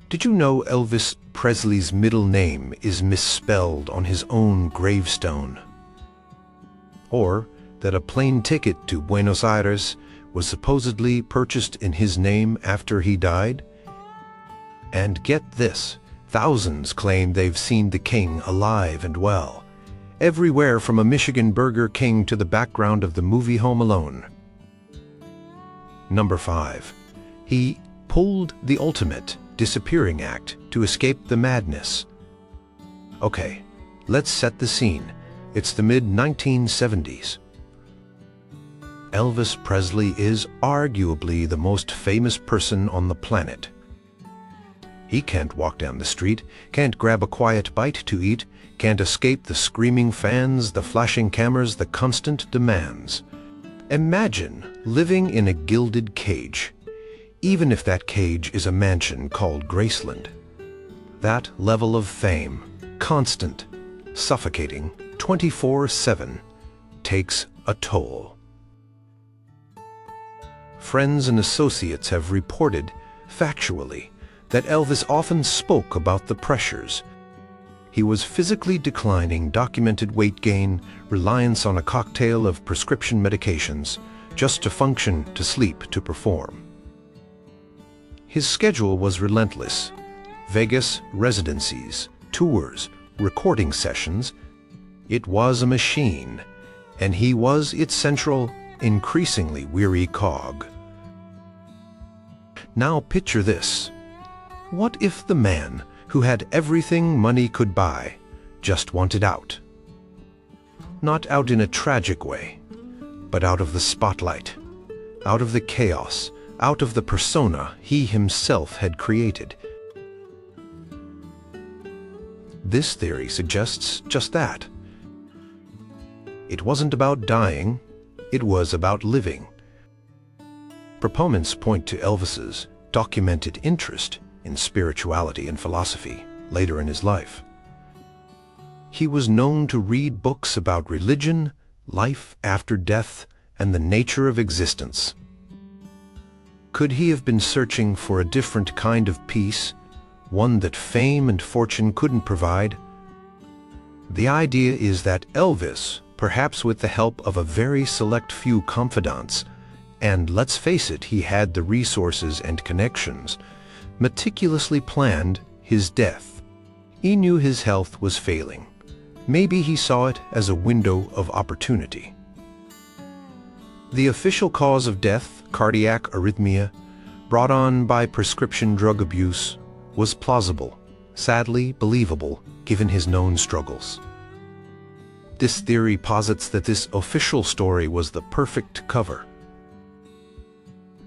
Did you know Elvis Presley's middle name is misspelled on his own gravestone? Or that a plane ticket to Buenos Aires was supposedly purchased in his name after he died? And get this, thousands claim they've seen the king alive and well, everywhere from a Michigan Burger King to the background of the movie Home Alone. Number 5. He pulled the ultimate disappearing act to escape the madness. Okay, let's set the scene. It's the mid-1970s. Elvis Presley is arguably the most famous person on the planet. He can't walk down the street, can't grab a quiet bite to eat, can't escape the screaming fans, the flashing cameras, the constant demands. Imagine living in a gilded cage, even if that cage is a mansion called Graceland. That level of fame, constant, suffocating, 24/7, takes a toll. Friends and associates have reported, factually, that Elvis often spoke about the pressures. He was physically declining, documented weight gain, reliance on a cocktail of prescription medications, just to function, to sleep, to perform. His schedule was relentless. Vegas residencies, tours, recording sessions. It was a machine, and he was its central, increasingly weary cog. Now picture this. What if the man who had everything money could buy just wanted out? Not out in a tragic way, but out of the spotlight, out of the chaos, out of the persona he himself had created. This theory suggests just that. It wasn't about dying, it was about living. Proponents point to Elvis's documented interest in spirituality and philosophy later in his life. He was known to read books about religion, life after death, and the nature of existence. Could he have been searching for a different kind of peace, one that fame and fortune couldn't provide? The idea is that Elvis, perhaps with the help of a very select few confidants, and let's face it, he had the resources and connections, meticulously planned his death. He knew his health was failing. Maybe he saw it as a window of opportunity. The official cause of death, cardiac arrhythmia, brought on by prescription drug abuse, was plausible, sadly believable, given his known struggles. This theory posits that this official story was the perfect cover.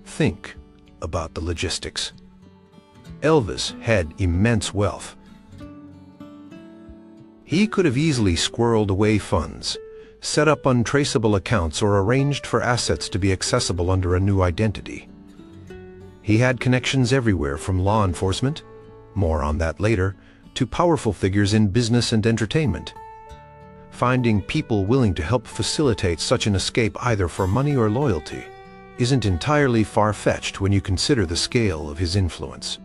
Think about the logistics. Elvis had immense wealth. He could have easily squirreled away funds, set up untraceable accounts, or arranged for assets to be accessible under a new identity. He had connections everywhere, from law enforcement, more on that later, to powerful figures in business and entertainment. Finding people willing to help facilitate such an escape, either for money or loyalty, isn't entirely far-fetched when you consider the scale of his influence.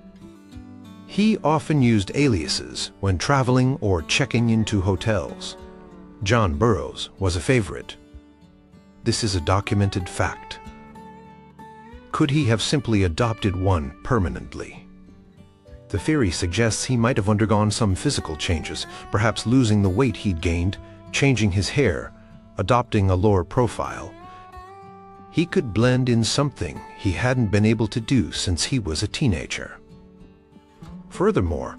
He often used aliases when traveling or checking into hotels. John Burroughs was a favorite. This is a documented fact. Could he have simply adopted one permanently? The theory suggests he might have undergone some physical changes, perhaps losing the weight he'd gained, changing his hair, adopting a lower profile. He could blend in something he hadn't been able to do since he was a teenager. Furthermore,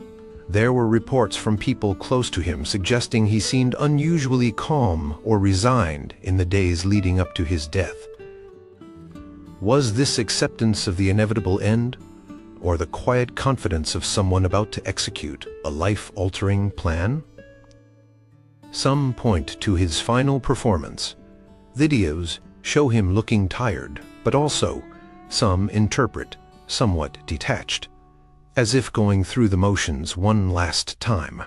there were reports from people close to him suggesting he seemed unusually calm or resigned in the days leading up to his death. Was this acceptance of the inevitable end, or the quiet confidence of someone about to execute a life-altering plan? Some point to his final performance. Videos show him looking tired, but also, some interpret, somewhat detached, as if going through the motions one last time.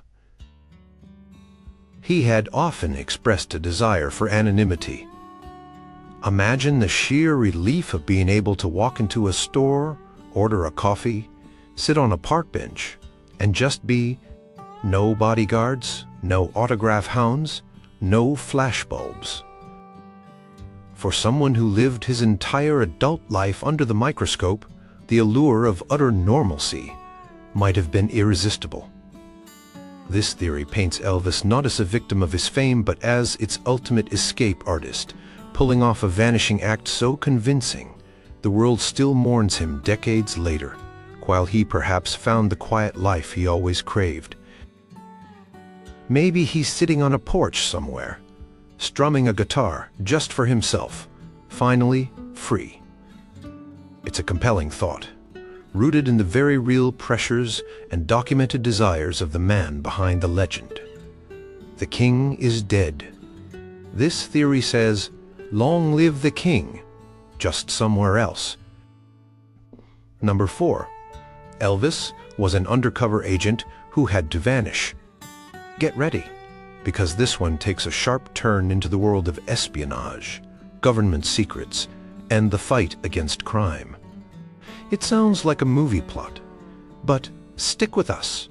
He had often expressed a desire for anonymity. Imagine the sheer relief of being able to walk into a store, order a coffee, sit on a park bench, and just be no bodyguards, no autograph hounds, no flashbulbs. For someone who lived his entire adult life under the microscope, the allure of utter normalcy might have been irresistible. This theory paints Elvis not as a victim of his fame, but as its ultimate escape artist, pulling off a vanishing act so convincing, the world still mourns him decades later, while he perhaps found the quiet life he always craved. Maybe he's sitting on a porch somewhere, strumming a guitar just for himself, finally free. It's a compelling thought, rooted in the very real pressures and documented desires of the man behind the legend. The king is dead. This theory says, long live the king, just somewhere else. Number 4. Elvis was an undercover agent who had to vanish. Get ready, because this one takes a sharp turn into the world of espionage, government secrets, and the fight against crime. It sounds like a movie plot, but stick with us.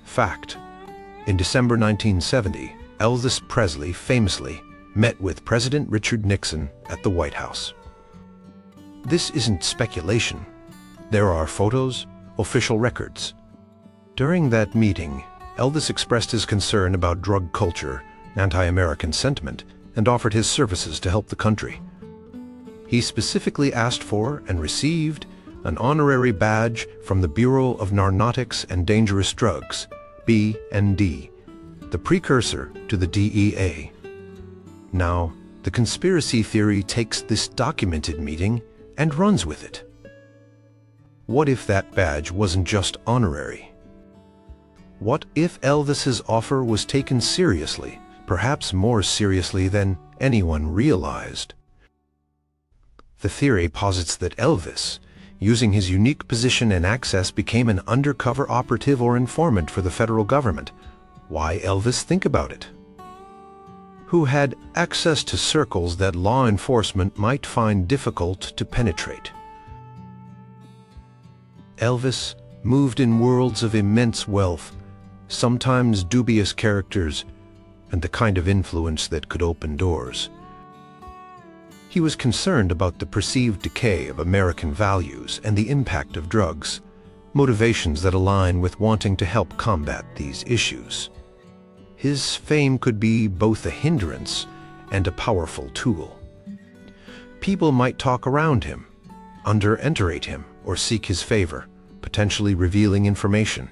Fact: in December 1970, Elvis Presley famously met with President Richard Nixon at the White House. This isn't speculation. There are photos, official records. During that meeting, Elvis expressed his concern about drug culture, anti-American sentiment, and offered his services to help the country. He specifically asked for and received an honorary badge from the Bureau of Narcotics and Dangerous Drugs, B&D, the precursor to the DEA. Now, the conspiracy theory takes this documented meeting and runs with it. What if that badge wasn't just honorary? What if Elvis's offer was taken seriously, perhaps more seriously than anyone realized? The theory posits that Elvis, using his unique position and access, became an undercover operative or informant for the federal government. Why Elvis? Think about it. Who had access to circles that law enforcement might find difficult to penetrate. Elvis moved in worlds of immense wealth, sometimes dubious characters, and the kind of influence that could open doors. He was concerned about the perceived decay of American values and the impact of drugs, motivations that align with wanting to help combat these issues. His fame could be both a hindrance and a powerful tool. People might talk around him, underestimate him, or seek his favor, potentially revealing information.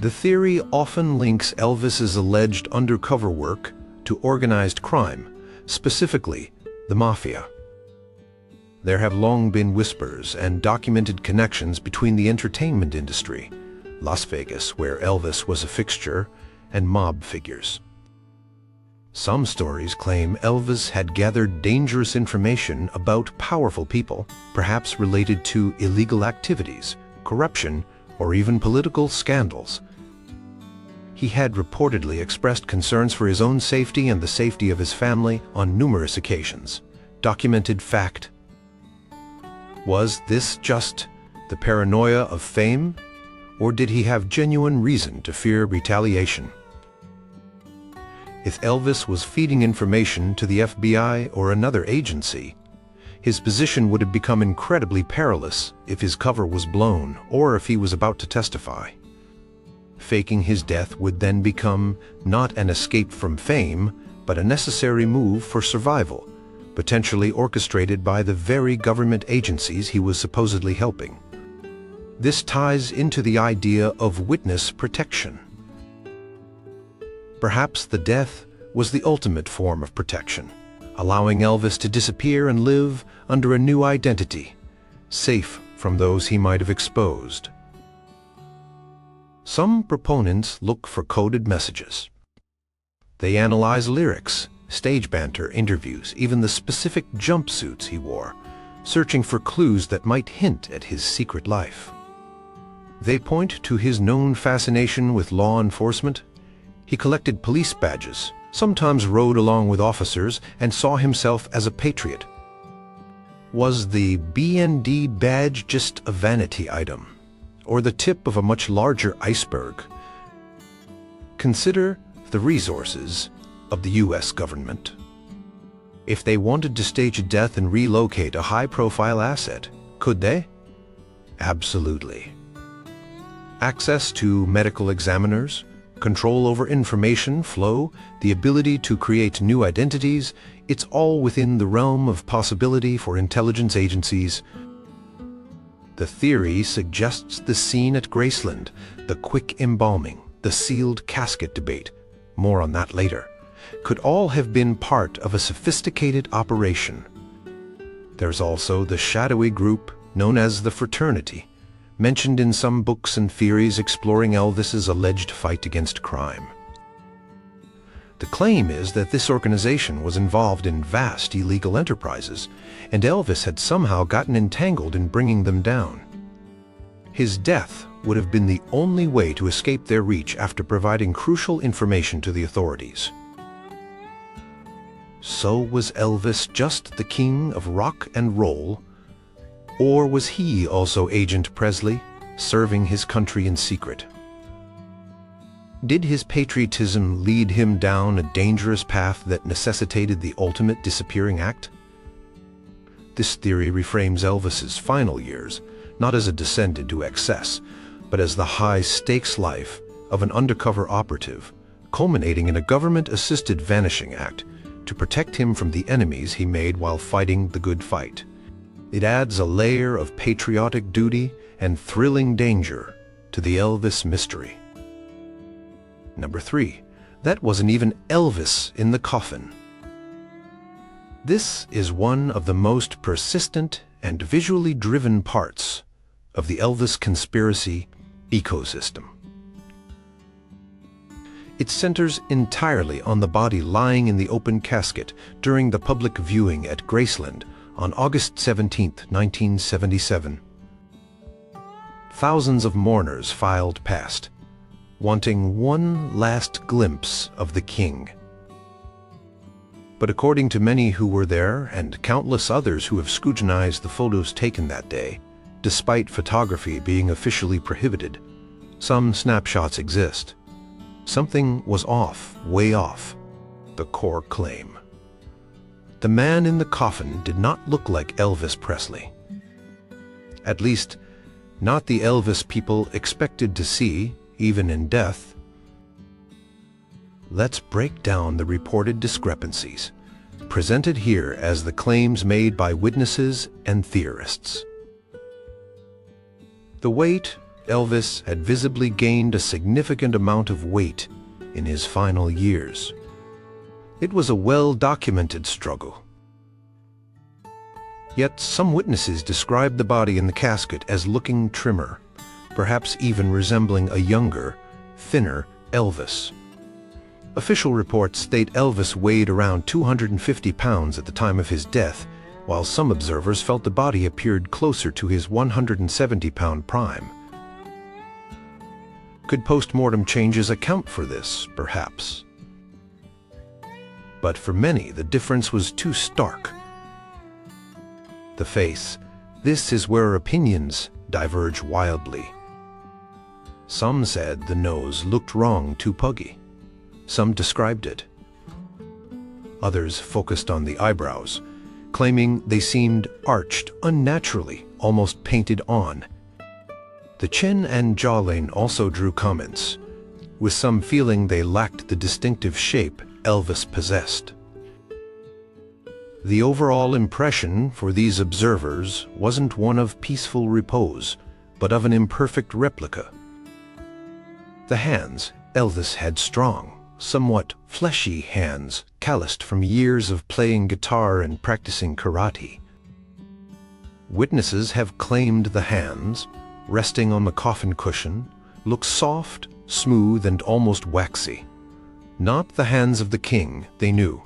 The theory often links Elvis's alleged undercover work to organized crime, specifically the mafia. There have long been whispers and documented connections between the entertainment industry, Las Vegas, where Elvis was a fixture, and mob figures. Some stories claim Elvis had gathered dangerous information about powerful people, perhaps related to illegal activities, corruption, or even political scandals. He had reportedly expressed concerns for his own safety and the safety of his family on numerous occasions. Documented fact. Was this just the paranoia of fame, or did he have genuine reason to fear retaliation? If Elvis was feeding information to the FBI or another agency, his position would have become incredibly perilous if his cover was blown or if he was about to testify. Faking his death would then become not an escape from fame, but a necessary move for survival, potentially orchestrated by the very government agencies he was supposedly helping. This ties into the idea of witness protection. Perhaps the death was the ultimate form of protection, allowing Elvis to disappear and live under a new identity, safe from those he might have exposed. Some proponents look for coded messages. They analyze lyrics, stage banter, interviews, even the specific jumpsuits he wore, searching for clues that might hint at his secret life. They point to his known fascination with law enforcement. He collected police badges, sometimes rode along with officers, and saw himself as a patriot. Was the BND badge just a vanity item, or the tip of a much larger iceberg? Consider the resources of the US government. If they wanted to stage a death and relocate a high-profile asset, could they? Absolutely. Access to medical examiners, control over information flow, the ability to create new identities, it's all within the realm of possibility for intelligence agencies. The theory suggests the scene at Graceland, the quick embalming, the sealed casket debate, more on that later, could all have been part of a sophisticated operation. There's also the shadowy group known as the Fraternity, mentioned in some books and theories exploring Elvis's alleged fight against crime. The claim is that this organization was involved in vast illegal enterprises, and Elvis had somehow gotten entangled in bringing them down. His death would have been the only way to escape their reach after providing crucial information to the authorities. So was Elvis just the king of rock and roll? Or was he also Agent Presley, serving his country in secret? Did his patriotism lead him down a dangerous path that necessitated the ultimate disappearing act? This theory reframes Elvis's final years, not as a descent into excess, but as the high-stakes life of an undercover operative, culminating in a government-assisted vanishing act to protect him from the enemies he made while fighting the good fight. It adds a layer of patriotic duty and thrilling danger to the Elvis mystery. Number 3. That wasn't even Elvis in the coffin. This is one of the most persistent and visually driven parts of the Elvis conspiracy ecosystem. It centers entirely on the body lying in the open casket during the public viewing at Graceland on August 17, 1977. Thousands of mourners filed past, wanting one last glimpse of the king. But according to many who were there and countless others who have scrutinized the photos taken that day, despite photography being officially prohibited, some snapshots exist. Something was off, way off, the core claim. The man in the coffin did not look like Elvis Presley. At least, not the Elvis people expected to see, even in death. Let's break down the reported discrepancies, presented here as the claims made by witnesses and theorists. The weight. Elvis had visibly gained a significant amount of weight in his final years. It was a well-documented struggle. Yet some witnesses described the body in the casket as looking trimmer, perhaps even resembling a younger, thinner Elvis. Official reports state Elvis weighed around 250 pounds at the time of his death, while some observers felt the body appeared closer to his 170-pound prime. Could post-mortem changes account for this, perhaps? But for many, the difference was too stark. The face. This is where opinions diverge wildly. Some said the nose looked wrong, too puggy. Some described it. Others focused on the eyebrows, claiming they seemed arched unnaturally, almost painted on. The chin and jawline also drew comments, with some feeling they lacked the distinctive shape Elvis possessed. The overall impression for these observers wasn't one of peaceful repose, but of an imperfect replica. The hands. Elvis had strong, somewhat fleshy hands, calloused from years of playing guitar and practicing karate. Witnesses have claimed the hands, resting on the coffin cushion, look soft, smooth, and almost waxy. Not the hands of the king, they knew.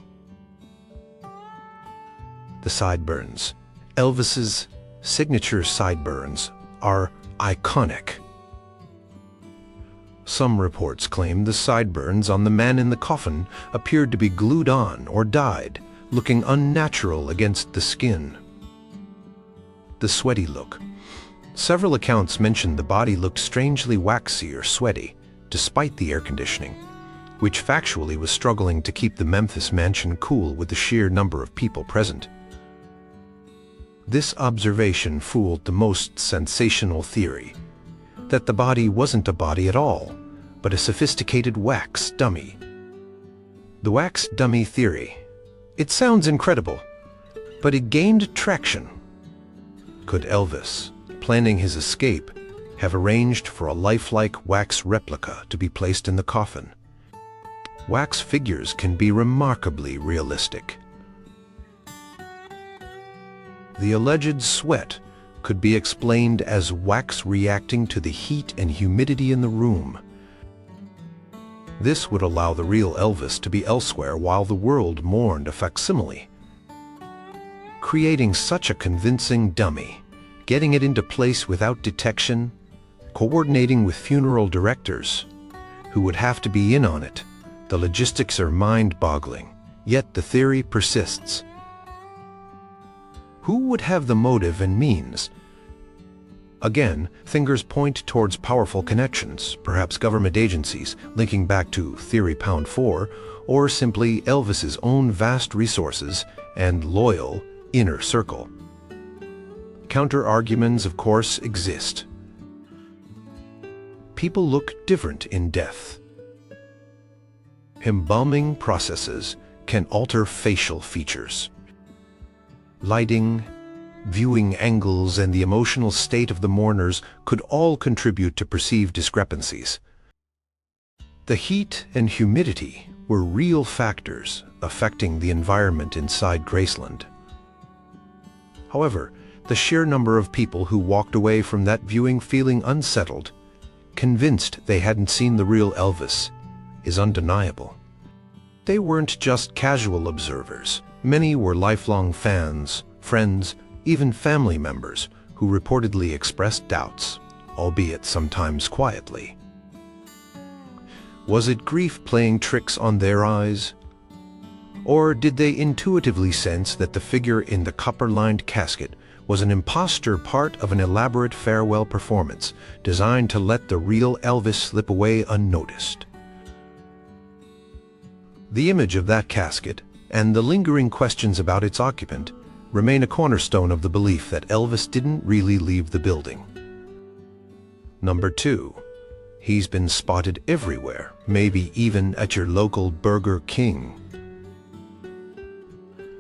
The sideburns. Elvis's signature sideburns are iconic. Some reports claim the sideburns on the man in the coffin appeared to be glued on or dyed, looking unnatural against the skin. the sweaty look. Several accounts mentioned the body looked strangely waxy or sweaty, despite the air conditioning, which factually was struggling to keep the Memphis mansion cool with the sheer number of people present. This observation fooled the most sensational theory, that the body wasn't a body at all, but a sophisticated wax dummy. The wax dummy theory. It sounds incredible, but it gained traction. Could Elvis, planning his escape, have arranged for a lifelike wax replica to be placed in the coffin? Wax figures can be remarkably realistic. The alleged sweat could be explained as wax reacting to the heat and humidity in the room. This would allow the real Elvis to be elsewhere while the world mourned a facsimile. Creating such a convincing dummy, getting it into place without detection, coordinating with funeral directors, who would have to be in on it. The logistics are mind-boggling, yet the theory persists. Who would have the motive and means? Again, fingers point towards powerful connections, perhaps government agencies, linking back to Theory Pound 4, or simply Elvis's own vast resources and loyal inner circle. Counter-arguments, of course, exist. People look different in death. Embalming processes can alter facial features. Lighting, viewing angles, and the emotional state of the mourners could all contribute to perceived discrepancies. The heat and humidity were real factors affecting the environment inside Graceland. However, the sheer number of people who walked away from that viewing feeling unsettled, convinced they hadn't seen the real Elvis, is undeniable. They weren't just casual observers. Many were lifelong fans, friends, even family members who reportedly expressed doubts, albeit sometimes quietly. Was it grief playing tricks on their eyes? Or did they intuitively sense that the figure in the copper-lined casket was an impostor, part of an elaborate farewell performance designed to let the real Elvis slip away unnoticed? The image of that casket and the lingering questions about its occupant remain a cornerstone of the belief that Elvis didn't really leave the building. Number 2. He's been spotted everywhere, maybe even at your local Burger King.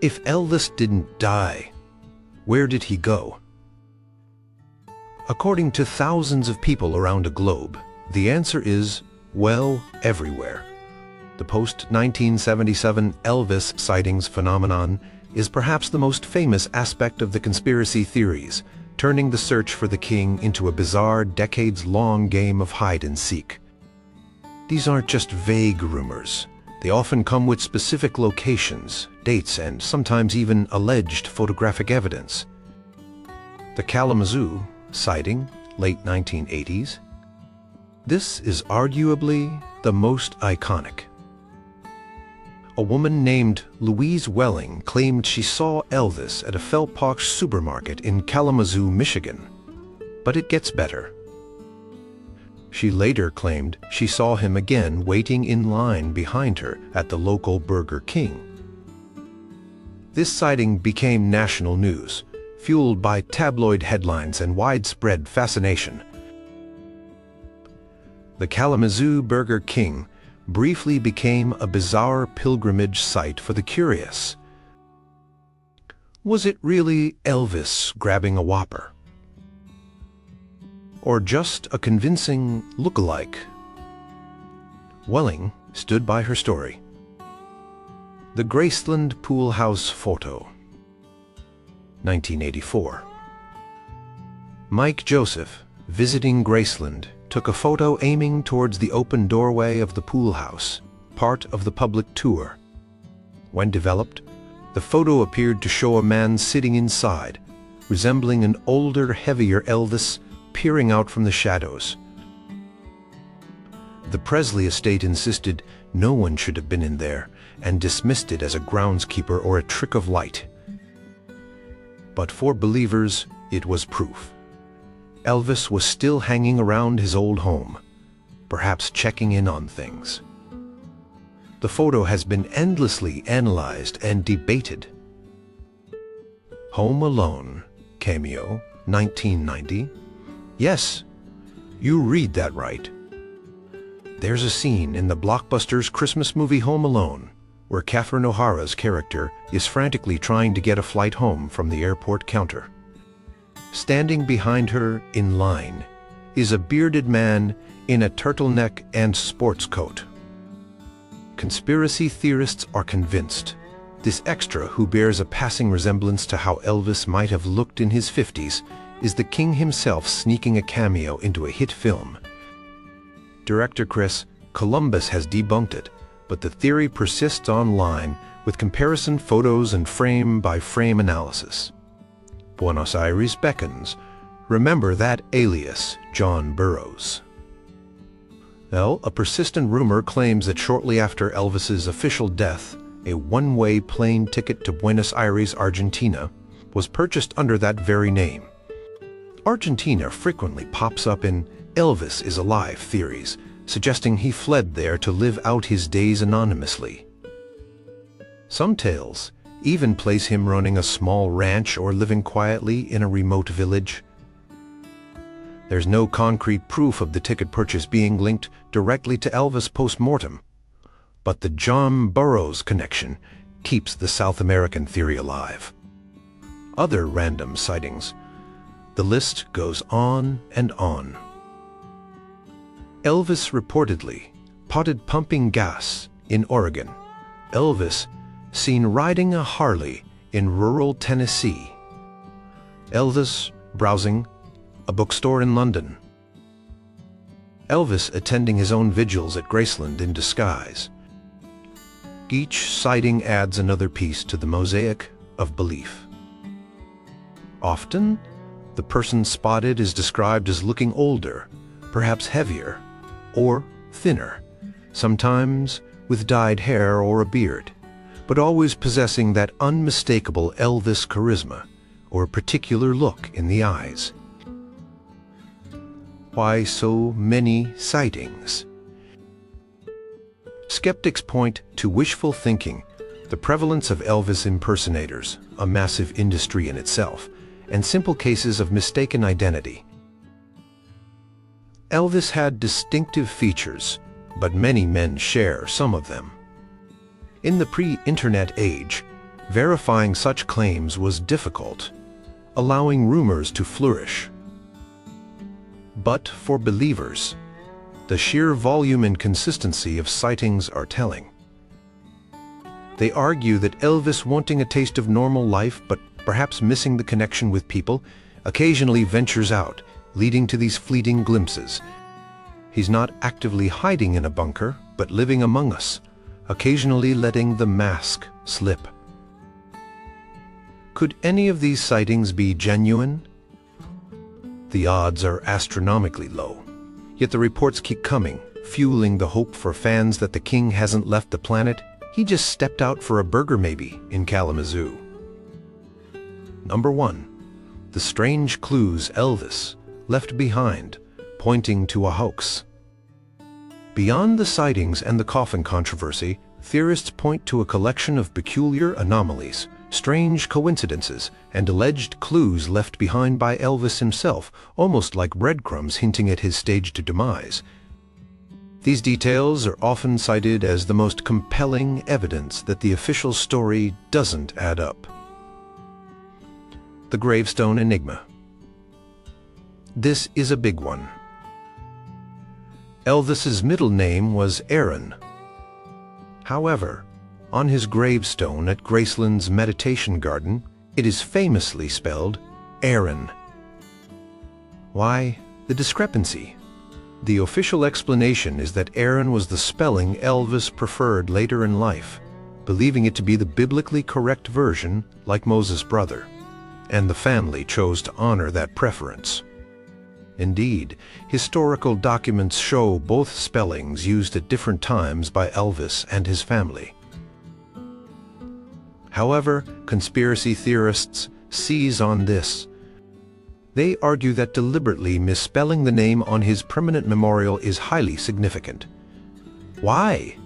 If Elvis didn't die, where did he go? According to thousands of people around the globe, the answer is, well, everywhere. The post-1977 Elvis sightings phenomenon is perhaps the most famous aspect of the conspiracy theories, turning the search for the king into a bizarre, decades-long game of hide-and-seek. These aren't just vague rumors. They often come with specific locations, dates, and sometimes even alleged photographic evidence. The Kalamazoo sighting, late 1980s. This is arguably the most iconic. A woman named Louise Welling claimed she saw Elvis at a Felpox supermarket in Kalamazoo, Michigan. But it gets better. She later claimed she saw him again waiting in line behind her at the local Burger King. This sighting became national news, fueled by tabloid headlines and widespread fascination. The Kalamazoo Burger King briefly became a bizarre pilgrimage site for the curious. Was it really Elvis grabbing a Whopper? Or just a convincing look-alike? Welling stood by her story. The Graceland Pool House photo. 1984. Mike Joseph, visiting Graceland, took a photo aiming towards the open doorway of the pool house, part of the public tour. When developed, the photo appeared to show a man sitting inside, resembling an older, heavier Elvis peering out from the shadows. The Presley estate insisted no one should have been in there and dismissed it as a groundskeeper or a trick of light. But for believers, It was proof. Elvis was still hanging around his old home, perhaps checking in on things. The photo has been endlessly analyzed and debated. Home Alone, cameo, 1990. Yes, you read that right. There's a scene in the blockbuster's Christmas movie Home Alone where Catherine O'Hara's character is frantically trying to get a flight home from the airport counter. Standing behind her in line is a bearded man in a turtleneck and sports coat. Conspiracy theorists are convinced this extra, who bears a passing resemblance to how Elvis might have looked in his 50s, is the king himself sneaking a cameo into a hit film. Director Chris Columbus has debunked it, but the theory persists online with comparison photos and frame-by-frame analysis. Buenos Aires beckons. Remember that alias, John Burroughs. Well, a persistent rumor claims that shortly after Elvis's official death, a one-way plane ticket to Buenos Aires, Argentina, was purchased under that very name. Argentina frequently pops up in Elvis is alive theories, suggesting he fled there to live out his days anonymously. Some tales even place him running a small ranch or living quietly in a remote village. There's no concrete proof of the ticket purchase being linked directly to Elvis post-mortem, but the John Burroughs connection keeps the South American theory alive. Other random sightings. The list goes on and on. Elvis reportedly spotted pumping gas in Oregon. Elvis seen riding a Harley in rural Tennessee. Elvis browsing a bookstore in London. Elvis attending his own vigils at Graceland in disguise. Each sighting adds another piece to the mosaic of belief. Often, the person spotted is described as looking older, perhaps heavier, or thinner, sometimes with dyed hair or a beard, but always possessing that unmistakable Elvis charisma or particular look in the eyes. Why so many sightings? Skeptics point to wishful thinking, the prevalence of Elvis impersonators, a massive industry in itself, and simple cases of mistaken identity. Elvis had distinctive features, but many men share some of them. In the pre-internet age, verifying such claims was difficult, allowing rumors to flourish. But for believers, the sheer volume and consistency of sightings are telling. They argue that Elvis, wanting a taste of normal life but perhaps missing the connection with people, occasionally ventures out, leading to these fleeting glimpses. He's not actively hiding in a bunker, but living among us, occasionally letting the mask slip. Could any of these sightings be genuine? The odds are astronomically low, yet the reports keep coming, fueling the hope for fans that the king hasn't left the planet. He just stepped out for a burger maybe in Kalamazoo. Number 1. The strange clues Elvis left behind, pointing to a hoax. Beyond the sightings and the coffin controversy, theorists point to a collection of peculiar anomalies, strange coincidences, and alleged clues left behind by Elvis himself, almost like breadcrumbs hinting at his staged demise. These details are often cited as the most compelling evidence that the official story doesn't add up. The gravestone enigma. This is a big one. Elvis's middle name was Aaron. However, on his gravestone at Graceland's Meditation Garden, it is famously spelled Aaron. Why the discrepancy? The official explanation is that Aaron was the spelling Elvis preferred later in life, believing it to be the biblically correct version, like Moses' brother, and the family chose to honor that preference. Indeed, historical documents show both spellings used at different times by Elvis and his family. However, conspiracy theorists seize on this. They argue that deliberately misspelling the name on his permanent memorial is highly significant. Why?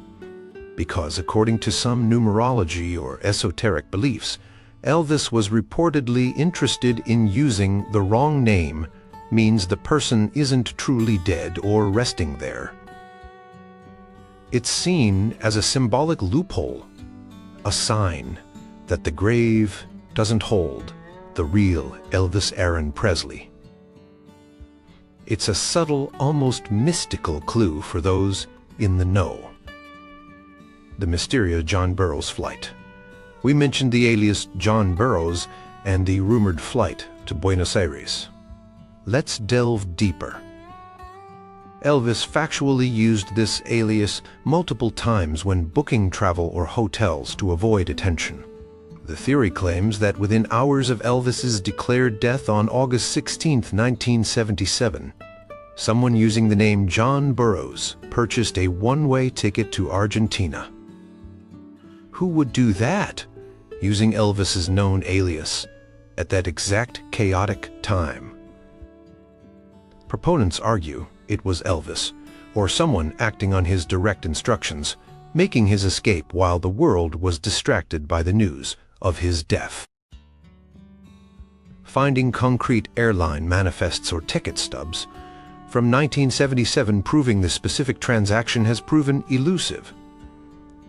Because according to some numerology or esoteric beliefs, Elvis was reportedly interested in using the wrong name means the person isn't truly dead or resting there. It's seen as a symbolic loophole, a sign that the grave doesn't hold the real Elvis Aaron Presley. It's a subtle, almost mystical clue for those in the know. The mysterious John Burroughs flight. We mentioned the alias John Burroughs and the rumored flight to Buenos Aires. Let's delve deeper. Elvis factually used this alias multiple times when booking travel or hotels to avoid attention. The theory claims that within hours of Elvis's declared death on August 16, 1977, someone using the name John Burroughs purchased a one-way ticket to Argentina. Who would do that, using Elvis's known alias, at that exact chaotic time? Proponents argue it was Elvis, or someone acting on his direct instructions, making his escape while the world was distracted by the news of his death. Finding concrete airline manifests or ticket stubs from 1977 proving the specific transaction has proven elusive.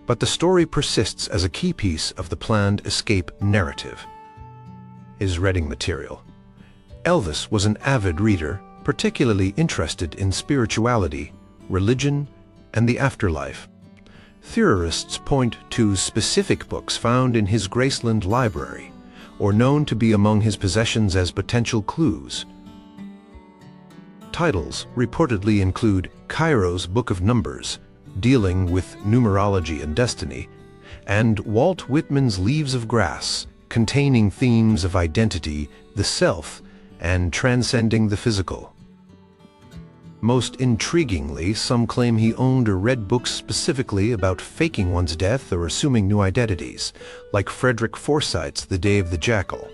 But the story persists as a key piece of the planned escape narrative. His reading material. Elvis was an avid reader, particularly interested in spirituality, religion, and the afterlife. Theorists point to specific books found in his Graceland library, or known to be among his possessions as potential clues. Titles reportedly include Cairo's Book of Numbers, dealing with numerology and destiny, and Walt Whitman's Leaves of Grass, containing themes of identity, the self, and transcending the physical. Most intriguingly, some claim he owned or read books specifically about faking one's death or assuming new identities, like Frederick Forsyth's The Day of the Jackal,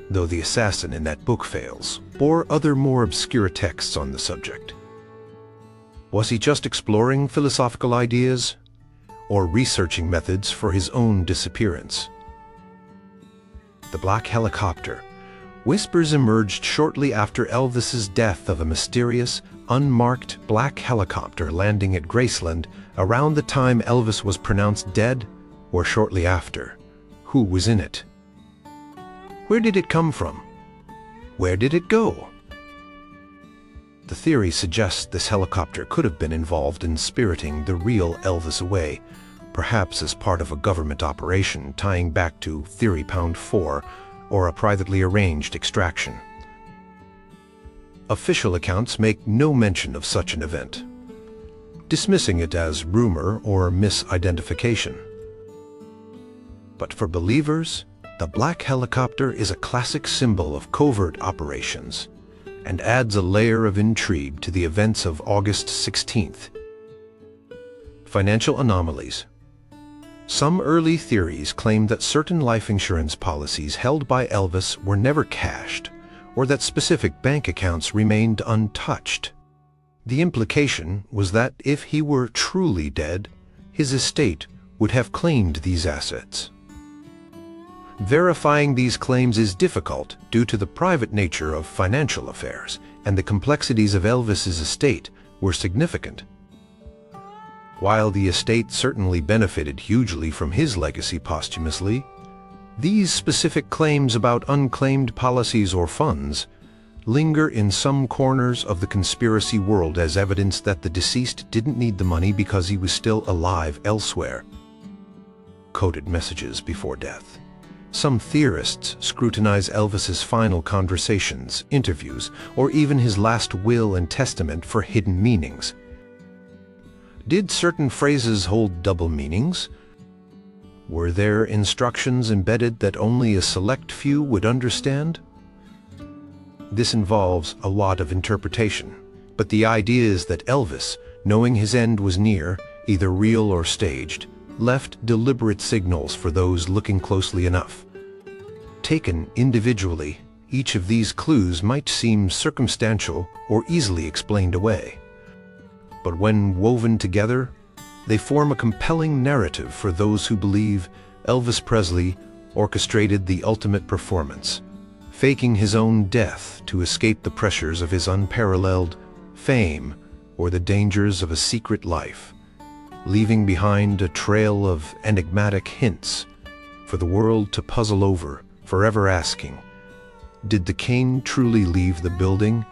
though the assassin in that book fails, or other more obscure texts on the subject. Was he just exploring philosophical ideas, or researching methods for his own disappearance? The Black Helicopter. Whispers emerged shortly after Elvis's death of a mysterious, unmarked black helicopter landing at Graceland around the time Elvis was pronounced dead, or shortly after. Who was in it? Where did it come from? Where did it go? The theory suggests this helicopter could have been involved in spiriting the real Elvis away, perhaps as part of a government operation tying back to Theory Pound 4 or a privately arranged extraction. Official accounts make no mention of such an event, dismissing it as rumor or misidentification. But for believers, the black helicopter is a classic symbol of covert operations and adds a layer of intrigue to the events of August 16th. Financial anomalies. Some early theories claim that certain life insurance policies held by Elvis were never cashed, or that specific bank accounts remained untouched. The implication was that if he were truly dead, his estate would have claimed these assets. Verifying these claims is difficult due to the private nature of financial affairs, and the complexities of Elvis's estate were significant. While the estate certainly benefited hugely from his legacy posthumously, these specific claims about unclaimed policies or funds linger in some corners of the conspiracy world as evidence that the deceased didn't need the money because he was still alive elsewhere. Coded messages before death. Some theorists scrutinize Elvis's final conversations, interviews, or even his last will and testament for hidden meanings. Did certain phrases hold double meanings? Were there instructions embedded that only a select few would understand? This involves a lot of interpretation, but the idea is that Elvis, knowing his end was near, either real or staged, left deliberate signals for those looking closely enough. Taken individually, Each of these clues might seem circumstantial or easily explained away. But when woven together, they form a compelling narrative for those who believe Elvis Presley orchestrated the ultimate performance, faking his own death to escape the pressures of his unparalleled fame or the dangers of a secret life, leaving behind a trail of enigmatic hints for the world to puzzle over, forever asking, did the king truly leave the building